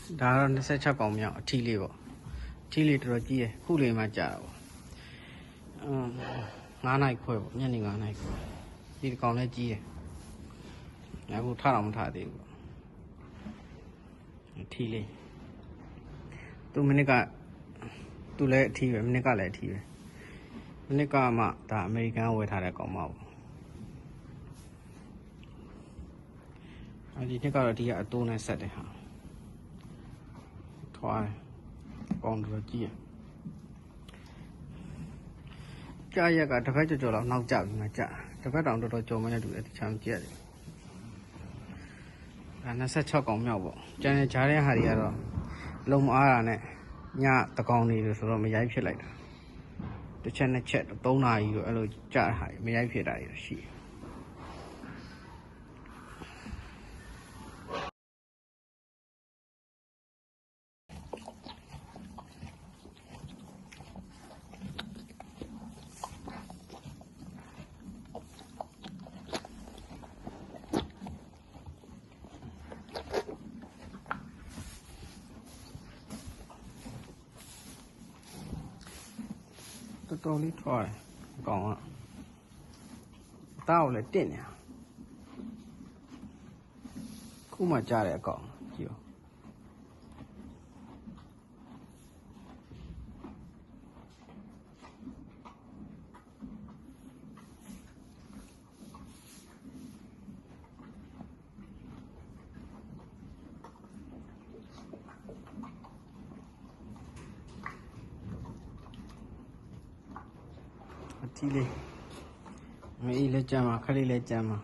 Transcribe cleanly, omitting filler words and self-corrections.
ဒါကတော့26កောင်မြောက်အထီးလေးပေါ့အထီးလေးတော်တော်ကြီးရယ်ခုလေးမှကြာတာပေါ့9နိုင်ခွဲပေါ့ညနေ9နိုင်ခွဲဒီကောင်လည်းကြီးရယ်အခုထတော့မထသေးဘူးအထီးလေးသူမိနစ်ကသူလည်းအထီးပဲမိနစ်ကလည်းအထီးပဲမိနစ်ကမှဒါအမေရိကန်ဝယ်ထားတဲ့ကောင်မပေါ့ဒီနှစ်ကတော့ဒီကအတိုးနဲ့ဆက်တယ်ဟာထွားပေါင်းတော့ကြီးကြာရက်ကတစ်ဖက်ကြော်တော့နောက်ကျပြီမကျတစ်ဖက်တောင်တော်တော်ကြော်မနေတူတယ်တခြားမကြည့်ရတယ်ဒါ26កောင်မြောက်ပေါ့ကျန်တဲ့ဂျားတဲ့ဟာတွေကတော့လုံမအားတာနဲ့ညတကောင်နေလို့ဆိုတော့မရိုက်ဖြစ်လိုက်တာတစ်ချက်နှစ်ချက်3နာရီတော့အဲ့လိုကြာတဲ့ဟာတွေမရိုက်ဖြစ်တာတွေရှိတယ်တော်လေးထွားတယ်အကောင်ကအသားကိုလည်းတင့်နေခုမှကြားတယ်အကောင်ကြည့်အထီးလေးမအေးလည်းကြမ်းပါခလေးလည်းကြမ်းပါ